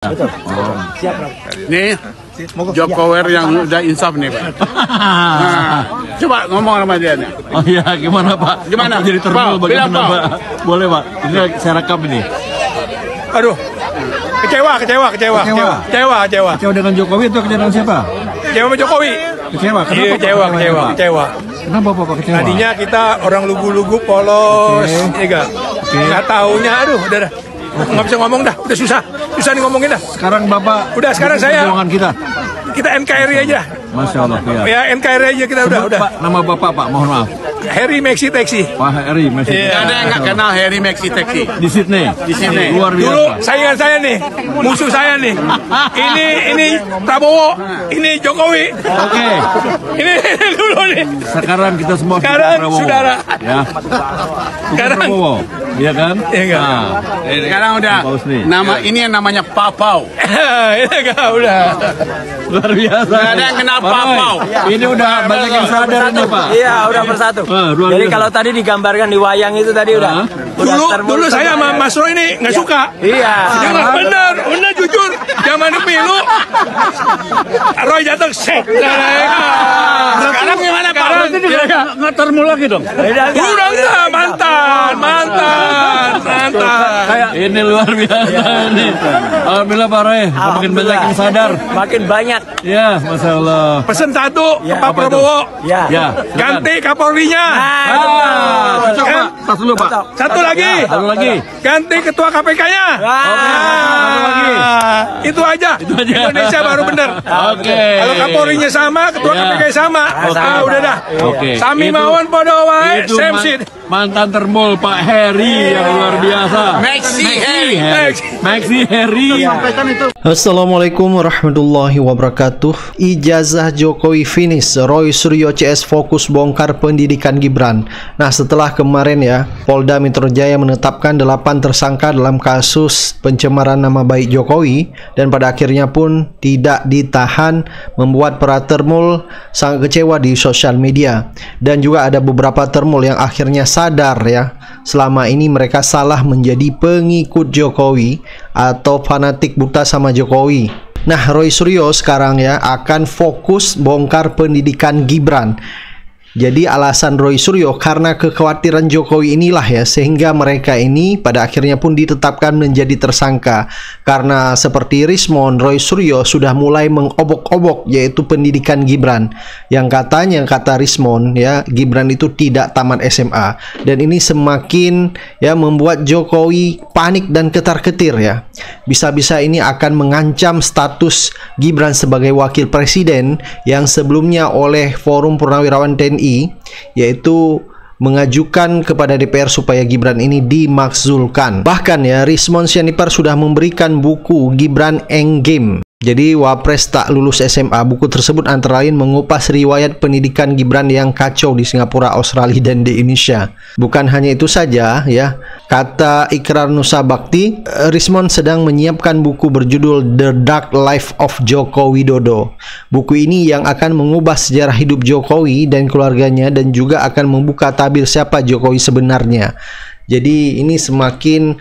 Betul. Siap, Bro. Nih, Jokowi yang udah insaf nih, Pak. Nah, coba ngomong sama dia nih. Oh iya, gimana Pak? Gimana? Apa jadi terkenal bagaimana Pak? Pak? Boleh Pak, ini saya rekam ini. Aduh, kecewa. Kecewa dengan Jokowi atau kecewa dengan siapa? Kecewa sama Jokowi. Kecewa, kenapa Iya, Pak kecewa. Kenapa Bapak kecewa? Tadinya kita orang lugu-lugu polos, ya enggak? Nggak taunya, aduh, udah. Nggak bisa ngomong dah, udah susah nih ngomongin dah. Sekarang Bapak Udah, sekarang saya- perjuangan kita. NKRI aja. Masya Allah, ya. Ya NKRI aja kita udah. Pak, nama Bapak Pak, mohon maaf. Harry Maxi Taxi. Pak Heri masih Iya. Ada yang nggak kenal Harry Maxi Taxi? di Sydney. Di Sydney. Luar Dulu biasa. saingan saya nih, musuh saya nih. Ini Prabowo, ini Jokowi. Oke, Ini dulu nih. sekarang kita semua Sekarang Prabowo. saudara. Ya. Bukan Sekarang- Prabowo, iya kan? Iya enggak? Nah, Sekarang udah Pak Husni. nama ini yang namanya Papau. Ini enggak udah. luar biasa. Nggak ada yang kenal Pak Roy, Papau. ini udah banyak yang sadar ini Pak. Iya, udah bersatu. Luar Jadi biasa. kalau tadi digambarkan di wayang itu tadi udah. Dulu saya sama Mas Roy ini nggak suka. Iya. Dia nggak benar jujur. Zaman pemilu, Roy jatuh set. Sekarang gimana Pak? Nggak termul lagi dong. Beda enggak? Udah enggak, mantan. Ini luar biasa ini. Alhamdulillah Pak Roy, makin banyak yang sadar. Makin banyak. Ya, Masya Allah. Pesen satu ke Pak apa tuh? Prabowo. Ya. Ya, silakan. Ganti Kapolrinya. Cocok Pak. Tas dulu Pak. Satu lagi. Satu lagi. Ganti ketua KPK-nya. Satu lagi. Itu aja. aja. Indonesia baru bener. Oke. Kalau Kapolrinya sama, ketua Ya. KPK sama. Udah dah. Oke. Sami Itu- mawon podo wae, Itu same shit. mantan termul Pak Heri yang luar biasa. Maxi Heri. Maxi Heri. Assalamualaikum warahmatullahi wabarakatuh. Ijazah Jokowi finish, Roy Suryo CS fokus bongkar pendidikan Gibran. Nah, setelah kemarin ya, Polda Metro Jaya menetapkan 8 tersangka dalam kasus pencemaran nama baik Jokowi, dan pada akhirnya pun tidak ditahan, membuat para termul sangat kecewa di sosial media. Dan juga ada beberapa termul yang akhirnya sadar ya, selama ini mereka salah menjadi pengikut Jokowi atau fanatik buta sama Jokowi. Nah, Roy Suryo sekarang ya akan fokus bongkar pendidikan Gibran. Jadi alasan Roy Suryo karena kekhawatiran Jokowi inilah ya, sehingga mereka ini pada akhirnya pun ditetapkan menjadi tersangka. Karena seperti Rismon, Roy Suryo sudah mulai mengobok-obok yaitu pendidikan Gibran, yang katanya, kata Rismon ya, Gibran itu tidak tamat SMA. Dan ini semakin ya membuat Jokowi panik dan ketar-ketir ya. Bisa-bisa ini akan mengancam status Gibran sebagai wakil presiden yang sebelumnya oleh Forum Purnawirawan TNI yaitu mengajukan kepada DPR supaya Gibran ini dimakzulkan. Bahkan ya, Rismon Sianipar sudah memberikan buku Gibran Endgame. Jadi Wapres tak lulus SMA. Buku tersebut antara lain mengupas riwayat pendidikan Gibran yang kacau di Singapura, Australia, dan di Indonesia. Bukan hanya itu saja ya, kata Ikrar Nusa Bakti, Rismon sedang menyiapkan buku berjudul The Dark Life of Joko Widodo. Buku ini yang akan mengubah sejarah hidup Jokowi dan keluarganya, dan juga akan membuka tabir siapa Jokowi sebenarnya. Jadi ini semakin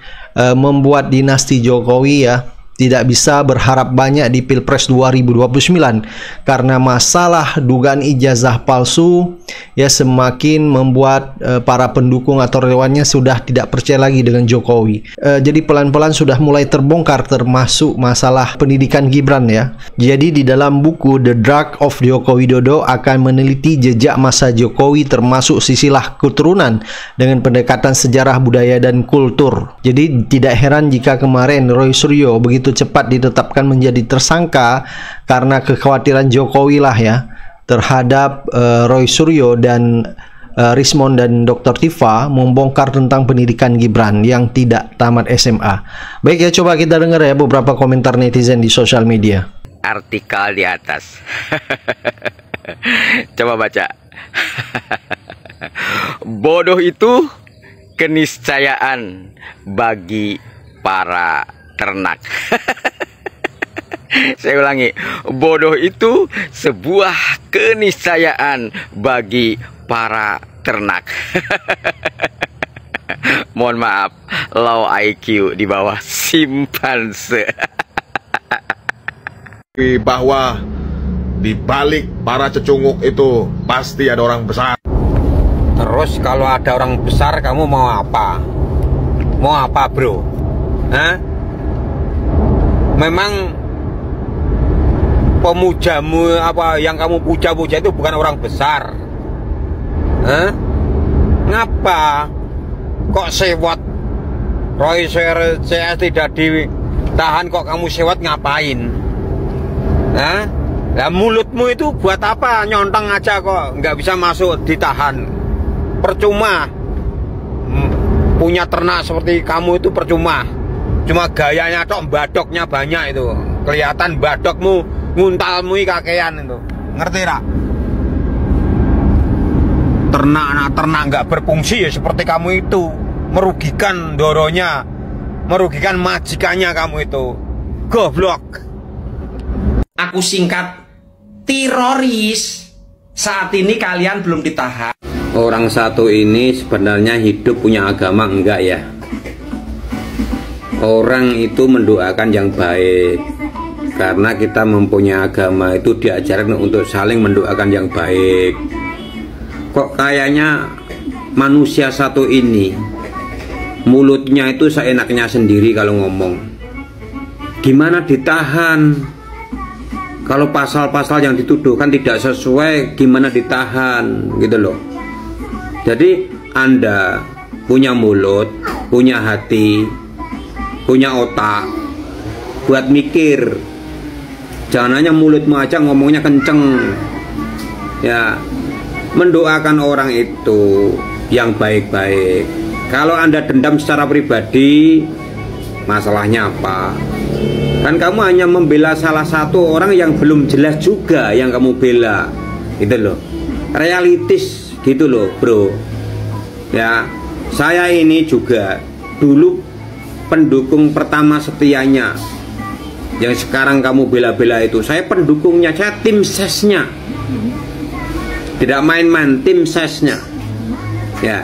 membuat dinasti Jokowi ya tidak bisa berharap banyak di Pilpres 2029 karena masalah dugaan ijazah palsu ya semakin membuat para pendukung atau relawannya sudah tidak percaya lagi dengan Jokowi. Jadi pelan-pelan sudah mulai terbongkar termasuk masalah pendidikan Gibran ya. Jadi di dalam buku The Dark of Joko Widodo akan meneliti jejak masa Jokowi termasuk silsilah keturunan dengan pendekatan sejarah, budaya, dan kultur. Jadi tidak heran jika kemarin Roy Suryo begitu cepat ditetapkan menjadi tersangka karena kekhawatiran Jokowi lah ya terhadap Roy Suryo dan Rismon dan Dr. Tifa membongkar tentang pendidikan Gibran yang tidak tamat SMA. Baik ya, coba kita dengar ya beberapa komentar netizen di sosial media. Artikel di atas. Coba baca. Bodoh itu keniscayaan bagi para ternak. Saya ulangi, bodoh itu sebuah keniscayaan bagi para ternak. Mohon maaf, low IQ di bawah simpanse. bahwa di balik para cecunguk itu pasti ada orang besar. Terus kalau ada orang besar kamu mau apa? Mau apa, bro? Hah? Memang pemujamu apa yang kamu puja-puja itu bukan orang besar. Hah? Ngapa? Kok sewot? Roycer CS tidak ditahan kok kamu sewot ngapain? Hah? Lah mulutmu itu buat apa? Nyontong aja kok nggak bisa masuk ditahan. Percuma. Punya ternak seperti kamu itu percuma. Cuma gayanya tok, badoknya banyak itu. Kelihatan badokmu, nguntalmu kakean itu. Ngerti rak? Ternak nggak berfungsi ya seperti kamu itu. Merugikan doronya, merugikan majikannya kamu itu. Goblok. Aku singkat, teroris. Saat ini kalian belum ditahan. Orang satu ini sebenarnya hidup punya agama enggak ya? Orang itu mendoakan yang baik. Karena kita mempunyai agama itu diajarkan untuk saling mendoakan yang baik. Kok kayaknya manusia satu ini mulutnya itu seenaknya sendiri kalau ngomong. Gimana ditahan? Kalau pasal-pasal yang dituduhkan tidak sesuai, gimana ditahan gitu loh. Jadi Anda punya mulut, punya hati, punya otak buat mikir. Jangan hanya mulutmu aja ngomongnya kenceng. Ya, mendoakan orang itu yang baik-baik. Kalau Anda dendam secara pribadi, masalahnya apa? Kan kamu hanya membela salah satu orang yang belum jelas juga yang kamu bela. Gitu loh. Realistis gitu loh, bro. Ya, saya ini juga dulu pendukung pertama setianya. Yang sekarang kamu bela-bela itu, saya pendukungnya, saya tim sesnya. Tidak main-main, tim sesnya. Ya.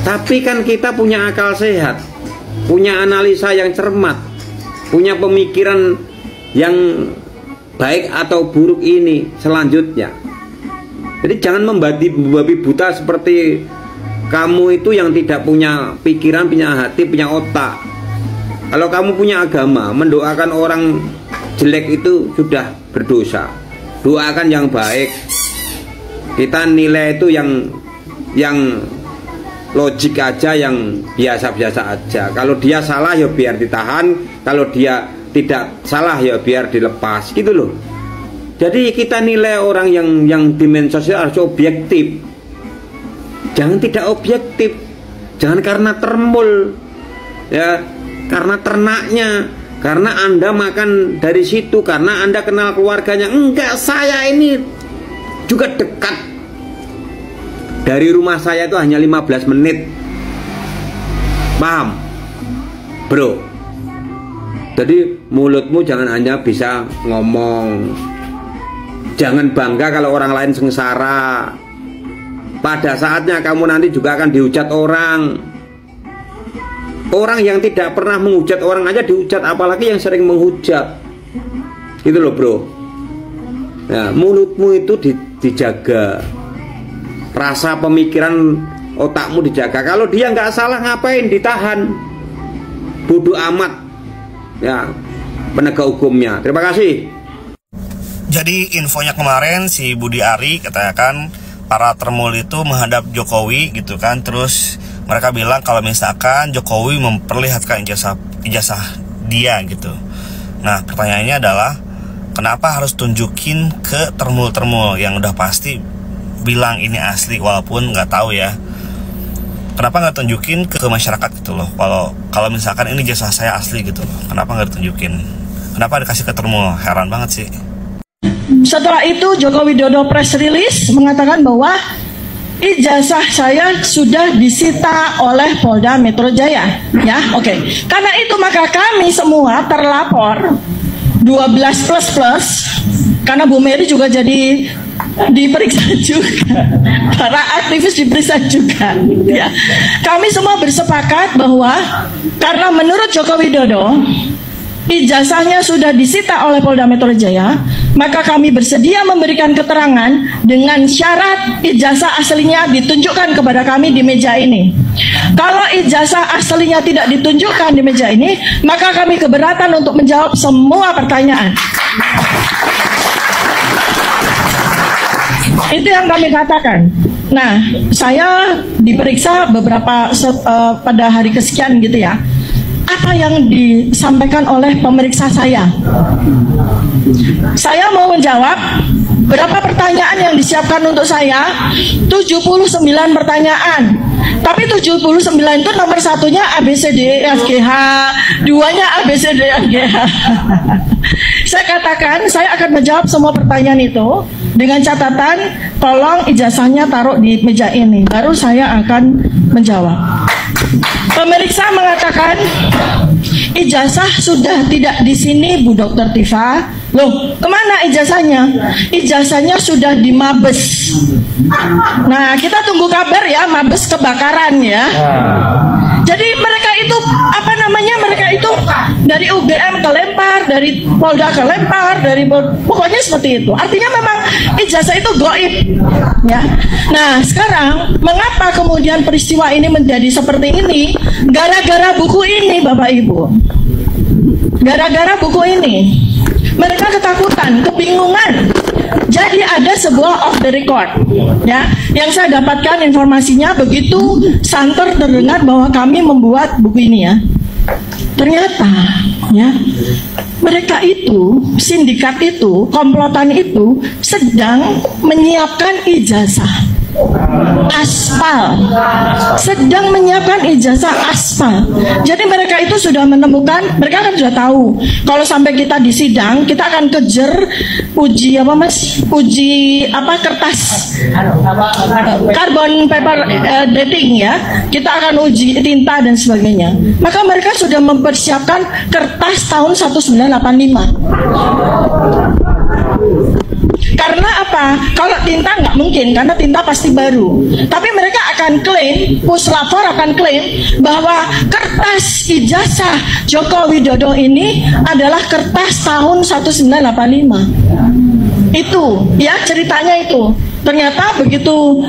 Tapi kan kita punya akal sehat, punya analisa yang cermat, punya pemikiran yang baik atau buruk ini selanjutnya. Jadi jangan membabi buta seperti kamu itu yang tidak punya pikiran, punya hati, punya otak. Kalau kamu punya agama, mendoakan orang jelek itu sudah berdosa. Doakan yang baik. Kita nilai itu yang logik aja, yang biasa-biasa aja. Kalau dia salah ya biar ditahan, kalau dia tidak salah ya biar dilepas, gitu loh. Jadi kita nilai orang yang di media sosial harus objektif. Jangan tidak objektif. Jangan karena termul, ya, karena ternaknya, karena Anda makan dari situ, karena Anda kenal keluarganya. Enggak, saya ini juga dekat. Dari rumah saya itu hanya 15 menit. Paham? Bro. Jadi mulutmu jangan hanya bisa ngomong. Jangan bangga kalau orang lain sengsara. Pada saatnya kamu nanti juga akan dihujat orang. Orang yang tidak pernah menghujat orang aja dihujat, apalagi yang sering menghujat. Gitu loh, bro. Nah, mulutmu itu dijaga. Rasa pemikiran otakmu dijaga. Kalau dia nggak salah ngapain ditahan? Bodoh amat. Ya, penegak hukumnya. Terima kasih. Jadi infonya kemarin si Budi Ari katakan para termul itu menghadap Jokowi gitu kan. Terus mereka bilang kalau misalkan Jokowi memperlihatkan ijazah dia gitu. Nah pertanyaannya adalah kenapa harus tunjukin ke termul-termul yang udah pasti bilang ini asli walaupun nggak tahu ya. Kenapa nggak tunjukin ke masyarakat gitu loh. Kalau misalkan ini ijazah saya asli gitu loh. Kenapa nggak ditunjukin? Kenapa dikasih ke termul? Heran banget sih. Setelah itu Joko Widodo press release mengatakan bahwa ijazah saya sudah disita oleh Polda Metro Jaya. Ya, oke. Karena itu maka kami semua terlapor 12++, karena Bu Mary juga jadi diperiksa juga, para aktivis diperiksa juga. Ya, kami semua bersepakat bahwa karena menurut Joko Widodo ijazahnya sudah disita oleh Polda Metro Jaya, maka kami bersedia memberikan keterangan dengan syarat ijazah aslinya ditunjukkan kepada kami di meja ini. Kalau ijazah aslinya tidak ditunjukkan di meja ini, maka kami keberatan untuk menjawab semua pertanyaan. Itu yang kami katakan. Nah, saya diperiksa beberapa pada hari kesekian gitu ya. Apa yang disampaikan oleh pemeriksa saya? Saya mau menjawab berapa pertanyaan yang disiapkan untuk saya? 79 pertanyaan. Tapi 79 itu nomor satunya ABCDEFGH, duanya ABCDEFGH. Saya katakan saya akan menjawab semua pertanyaan itu dengan catatan tolong ijazahnya taruh di meja ini, baru saya akan menjawab. Pemeriksa mengatakan ijazah sudah tidak di sini, Bu Dr. Tifa. Loh, kemana ijazahnya? Ijazahnya sudah di Mabes. Nah, kita tunggu kabar ya, Mabes kebakaran ya. Jadi mereka itu apa namanya? Mereka itu dari UGM kelempar, dari Polda kelempar, dari pokoknya seperti itu. Artinya memang ijazah itu goib, ya. Nah, sekarang mengapa kemudian peristiwa ini menjadi seperti ini? Gara-gara buku ini, Bapak Ibu. Gara-gara buku ini. Mereka ketakutan, kebingungan. Jadi ada sebuah off the record, ya, yang saya dapatkan informasinya begitu santer terdengar bahwa kami membuat buku ini ya. Ternyata, ya, mereka itu, sindikat itu, komplotan itu sedang menyiapkan ijazah aspal, sedang menyiapkan ijazah aspal. Jadi mereka itu sudah menemukan, mereka kan sudah tahu kalau sampai kita di sidang kita akan kejar uji apa Mas, uji apa kertas carbon paper dating ya, kita akan uji tinta dan sebagainya. Maka mereka sudah mempersiapkan kertas tahun 1985. Karena apa? Kalau tinta nggak mungkin, karena tinta pasti baru. Tapi mereka akan klaim, puslapor akan klaim bahwa kertas ijazah Joko Widodo ini adalah kertas tahun 1985. Itu, ya ceritanya itu. Ternyata begitu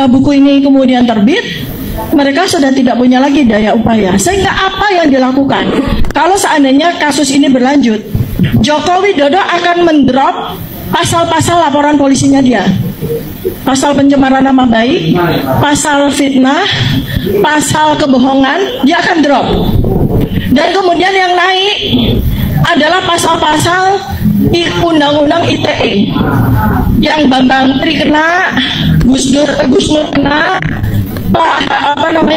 buku ini kemudian terbit, mereka sudah tidak punya lagi daya upaya. Sehingga apa yang dilakukan? Kalau seandainya kasus ini berlanjut, Joko Widodo akan mendrop pasal-pasal laporan polisinya dia. Pasal pencemaran nama baik, pasal fitnah, pasal kebohongan, dia akan drop. Dan kemudian yang naik adalah pasal-pasal undang-undang ITE. Yang Bambang Tri kena, Gus Nur kena,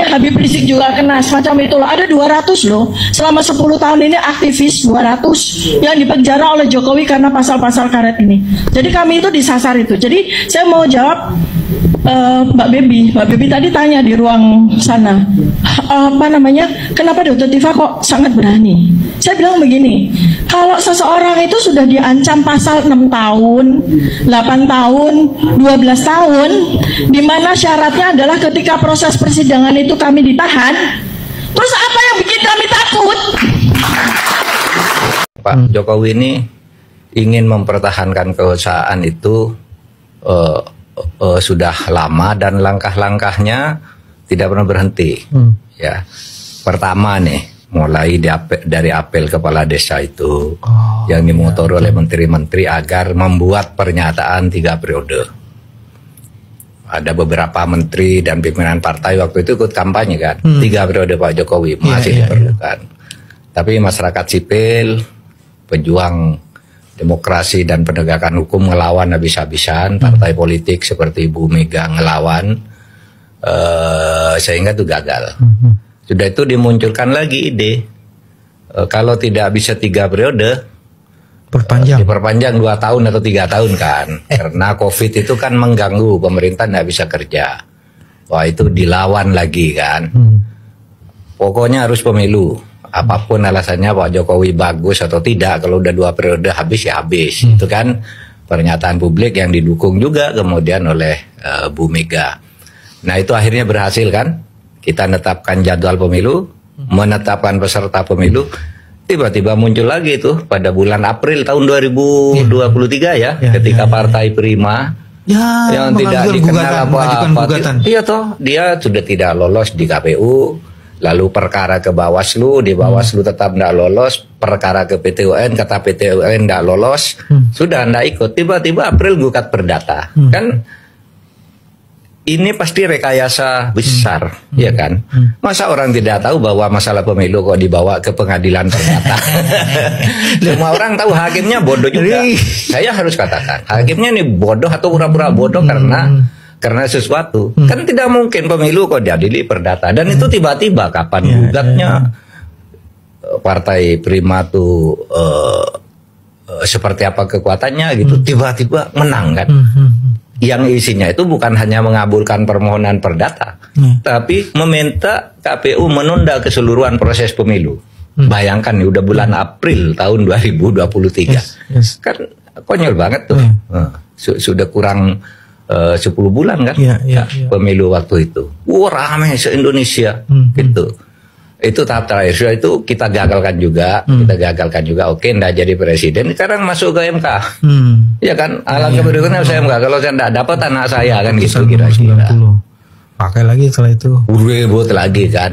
Habib Rizik juga kena, semacam itulah. Ada 200 loh selama 10 tahun ini aktivis 200 yang dipenjara oleh Jokowi karena pasal-pasal karet ini. Jadi kami itu disasar itu. Jadi saya mau jawab Mbak Baby tadi tanya di ruang sana, kenapa Dr. Tifa kok sangat berani? Saya bilang begini, kalau seseorang itu sudah diancam pasal 6 tahun, 8 tahun, 12 tahun, di mana syaratnya adalah ketika proses persidangan itu kami ditahan, terus apa yang bikin kami takut? Pak Jokowi ini ingin mempertahankan kekuasaan itu sudah lama dan langkah-langkahnya tidak pernah berhenti. Ya, pertama nih, mulai dari apel kepala desa itu yang dimotori oleh menteri-menteri agar membuat pernyataan 3 periode. Ada beberapa menteri dan pimpinan partai waktu itu ikut kampanye kan, 3 periode Pak Jokowi masih diperlukan. Tapi masyarakat sipil, pejuang demokrasi dan penegakan hukum ngelawan habis-habisan, partai politik seperti Ibu Mega ngelawan, sehingga itu gagal. Sudah itu dimunculkan lagi ide, kalau tidak bisa 3 periode, diperpanjang 2 tahun atau 3 tahun kan, karena COVID itu kan mengganggu, pemerintah tidak bisa kerja. Wah, itu dilawan lagi kan. Pokoknya harus pemilu. Apapun alasannya Pak Jokowi bagus atau tidak, kalau udah 2 periode habis ya habis. Itu kan pernyataan publik yang didukung juga kemudian oleh Bu Mega. Nah itu akhirnya berhasil kan. Kita menetapkan jadwal pemilu, menetapkan peserta pemilu, tiba-tiba muncul lagi tuh pada bulan April tahun 2023 ya, ketika Partai Prima yang tidak dikenal apa-apa, iya toh, dia sudah tidak lolos di KPU, lalu perkara ke Bawaslu, di Bawaslu tetap tidak lolos, perkara ke PT UN, kata PT UN tidak lolos, sudah tidak ikut, tiba-tiba April gugat perdata, kan? Ini pasti rekayasa besar, ya kan? Masa orang tidak tahu bahwa masalah pemilu kok dibawa ke pengadilan perdata? Semua orang tahu, hakimnya bodoh juga. Saya harus katakan, hakimnya ini bodoh atau pura-pura bodoh karena sesuatu. Kan tidak mungkin pemilu kok diadili perdata. Dan itu tiba-tiba kapan gugatnya Partai Prima tuh seperti apa kekuatannya gitu, tiba-tiba menang kan? Yang isinya itu bukan hanya mengabulkan permohonan perdata, tapi meminta KPU menunda keseluruhan proses pemilu. Bayangkan nih, udah bulan April tahun 2023, kan konyol banget tuh. Sudah kurang 10 bulan kan pemilu waktu itu. Wah, rame se-Indonesia gitu. Itu tahap terakhir, itu kita gagalkan juga, oke, nggak jadi presiden, sekarang masuk ke MK, ya kan, alangkah berikutnya saya MK, kalau saya nggak dapat anak saya kan gitu kira-kira, pakai lagi setelah itu, ribut lagi kan,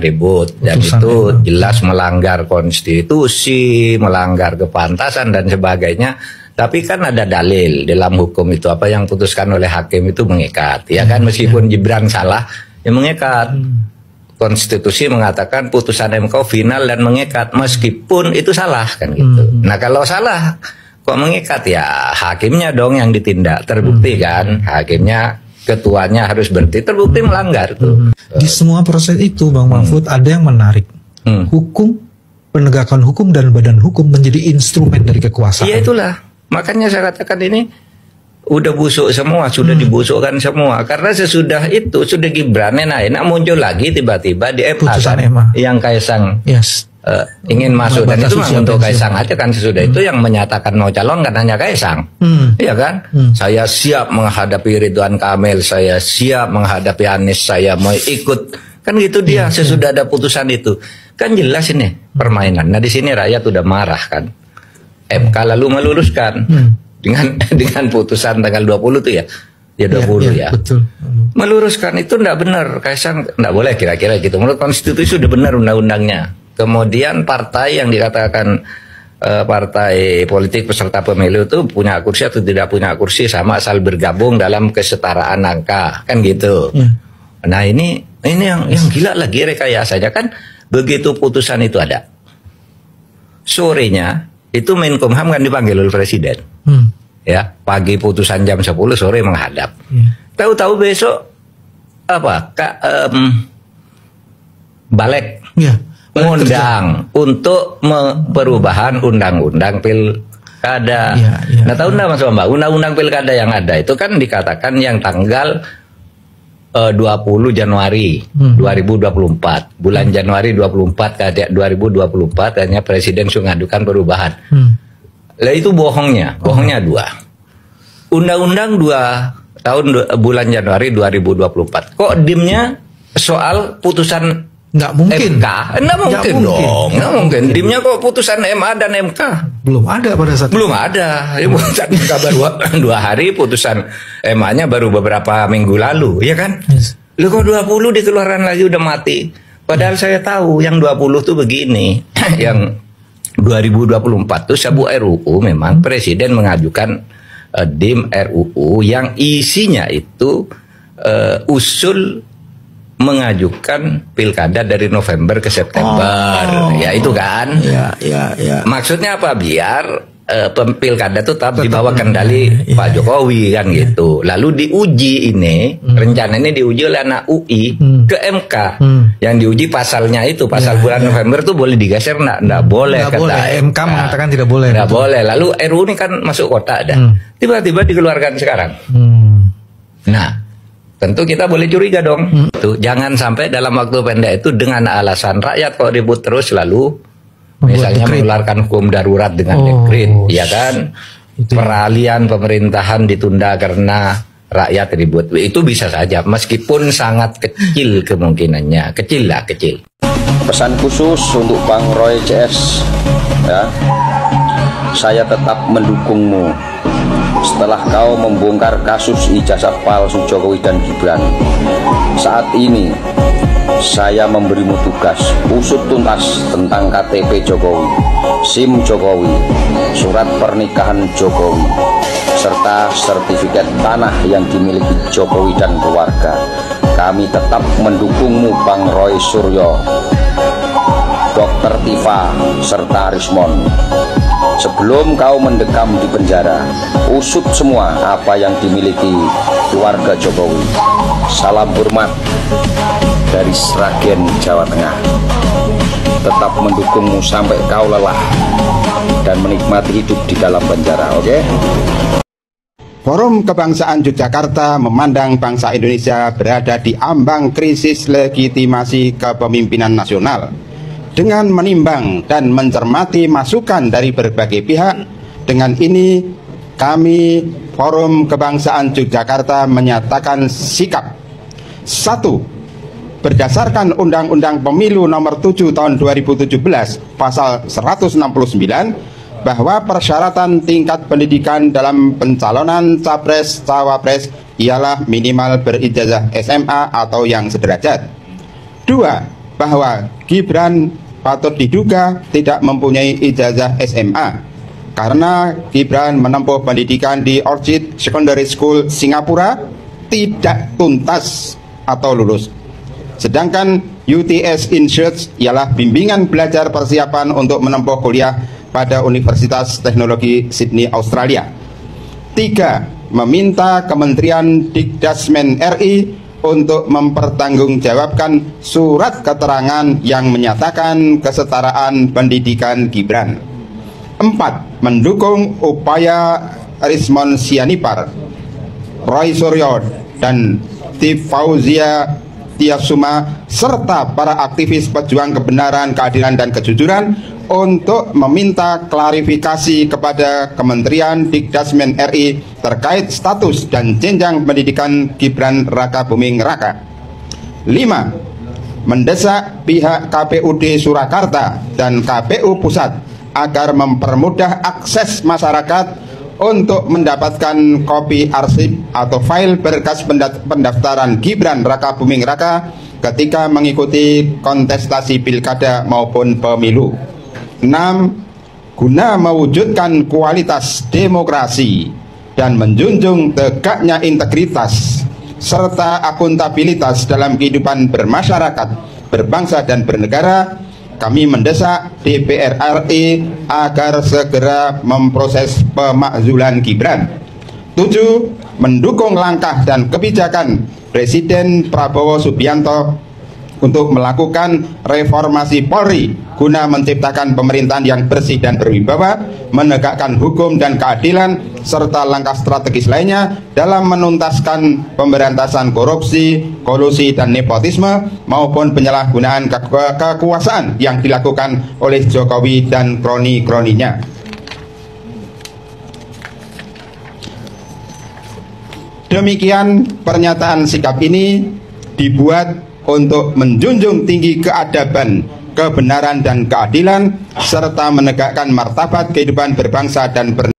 dan itu jelas melanggar konstitusi, melanggar kepantasan dan sebagainya. Tapi kan ada dalil dalam hukum itu, apa yang putuskan oleh hakim itu mengikat, ya kan, meskipun Gibran salah, ya mengikat. Konstitusi mengatakan putusan MK final dan mengikat meskipun itu salah kan gitu. Nah kalau salah kok mengikat, ya hakimnya dong yang ditindak, terbukti kan, hakimnya, ketuanya harus berhenti, terbukti melanggar tuh. Di semua proses itu Bang Mahfud ada yang menarik, hukum, penegakan hukum dan badan hukum menjadi instrumen dari kekuasaan. Iya itulah, makanya saya katakan ini udah busuk semua, sudah dibusukkan semua. Karena sesudah itu, sudah Gibran enak muncul lagi tiba-tiba di MA kan, yang Kaisang ingin masuk, dan itu untuk Kaisang aja kan. Sesudah itu yang menyatakan mau calon kan hanya Kaisang, iya kan? Saya siap menghadapi Ridwan Kamil, saya siap menghadapi Anies, saya mau ikut, kan gitu dia. Sesudah ada putusan itu, kan jelas ini permainan. Nah di sini rakyat udah marah kan, MK lalu meluruskan. Dengan putusan tanggal 20 tuh ya 20 ya. Betul. Meluruskan itu enggak benar, Kaisang enggak boleh kira-kira gitu. Menurut konstitusi sudah benar undang-undangnya. Kemudian partai yang dikatakan partai politik peserta pemilu itu punya kursi atau tidak punya kursi sama asal bergabung dalam kesetaraan angka, kan gitu. Nah, ini yang gila lagi rekayasanya kan, begitu putusan itu ada. Sorenya itu Menkumham kan dipanggil oleh presiden. Ya, pagi putusan jam 10, sore menghadap. Tahu-tahu besok apa? Balik mengundang untuk perubahan undang-undang pilkada. Nah, tahu enggak Mas Bambang, undang-undang pilkada yang ada itu kan dikatakan yang tanggal 20 Januari 2024. Bulan Januari 2024 hanya presiden sudah mengajukan perubahan. Lah itu bohongnya 2. Undang-undang 2 tahun bulan Januari 2024. Kok dimnya soal putusan nggak mungkin. MK? Nggak mungkin dong. Nggak mungkin. Dimnya kok putusan MA dan MK? Belum ada pada saat. Belum ada. Ya, putusan MK baru 2 hari, putusan MA-nya baru beberapa minggu lalu, ya kan? Lu kok 20 dikeluarkan lagi udah mati. Padahal saya tahu yang 20 tuh begini. Yang 2024 tuh sebuah RUU, memang presiden mengajukan DIM RUU yang isinya itu usul mengajukan pilkada dari November ke September. Ya itu kan. Maksudnya apa? Biar pilkada itu tetap di bawah kendali Pak Jokowi kan gitu. Lalu diuji ini, rencana ini diuji oleh anak UI ke MK. Yang diuji pasalnya itu, pasal bulan November tuh boleh digeser, enggak boleh kata MK mengatakan tidak boleh. Enggak boleh. Lalu RUU ini kan masuk kota ada. Tiba-tiba dikeluarkan sekarang. Nah, tentu kita boleh curiga dong. Tuh, jangan sampai dalam waktu pendek itu dengan alasan rakyat kok ribut terus lalu misalnya mengeluarkan hukum darurat dengan dekret, ya kan? Peralihan pemerintahan ditunda karena rakyat ribut. Itu bisa saja, meskipun sangat kecil kemungkinannya, kecil. Pesan khusus untuk Bang Roy CS, ya, saya tetap mendukungmu setelah kau membongkar kasus ijazah palsu Jokowi dan Gibran. Saat ini saya memberimu tugas usut tuntas tentang KTP Jokowi, SIM Jokowi, surat pernikahan Jokowi, serta sertifikat tanah yang dimiliki Jokowi dan keluarga. Kami tetap mendukungmu Bang Roy Suryo, Dr. Tifa, serta Rismon. Sebelum kau mendekam di penjara, usut semua apa yang dimiliki keluarga Jokowi. Salam hormat dari Sragen, Jawa Tengah. Tetap mendukungmu sampai kau lelah dan menikmati hidup di dalam penjara, oke? Forum Kebangsaan Yogyakarta memandang bangsa Indonesia berada di ambang krisis legitimasi kepemimpinan nasional. Dengan menimbang dan mencermati masukan dari berbagai pihak, dengan ini kami Forum Kebangsaan Yogyakarta menyatakan sikap. 1. Berdasarkan Undang-Undang Pemilu Nomor 7 Tahun 2017 Pasal 169, bahwa persyaratan tingkat pendidikan dalam pencalonan Capres-Cawapres ialah minimal berijazah SMA atau yang sederajat. 2. Bahwa Gibran patut diduga tidak mempunyai ijazah SMA karena Gibran menempuh pendidikan di Orchid Secondary School Singapura tidak tuntas atau lulus. Sedangkan UTS in Search ialah bimbingan belajar persiapan untuk menempuh kuliah pada Universitas Teknologi Sydney, Australia. 3. Meminta Kementerian Dikdasmen RI untuk mempertanggungjawabkan surat keterangan yang menyatakan kesetaraan pendidikan Gibran. 4. Mendukung upaya Rismon Sianipar, Roy Suryo, dan Tifauzia Tiasuma serta para aktivis pejuang kebenaran, keadilan, dan kejujuran untuk meminta klarifikasi kepada Kementerian Dikdasmen RI terkait status dan jenjang pendidikan Gibran Raka Buming Raka. 5. Mendesak pihak KPUD Surakarta dan KPU Pusat agar mempermudah akses masyarakat untuk mendapatkan kopi arsip atau file berkas pendaftaran Gibran Raka Buming Raka ketika mengikuti kontestasi pilkada maupun pemilu. 6. Guna mewujudkan kualitas demokrasi dan menjunjung tegaknya integritas serta akuntabilitas dalam kehidupan bermasyarakat, berbangsa, dan bernegara, kami mendesak DPR RI agar segera memproses pemakzulan Gibran. 7. Mendukung langkah dan kebijakan Presiden Prabowo Subianto untuk melakukan reformasi Polri guna menciptakan pemerintahan yang bersih dan berwibawa, menegakkan hukum dan keadilan, serta langkah strategis lainnya dalam menuntaskan pemberantasan korupsi, kolusi, dan nepotisme maupun penyalahgunaan kekuasaan yang dilakukan oleh Jokowi dan kroni-kroninya. Demikian pernyataan sikap ini dibuat untuk menjunjung tinggi keadaban, kebenaran, dan keadilan serta menegakkan martabat kehidupan berbangsa dan bernegara.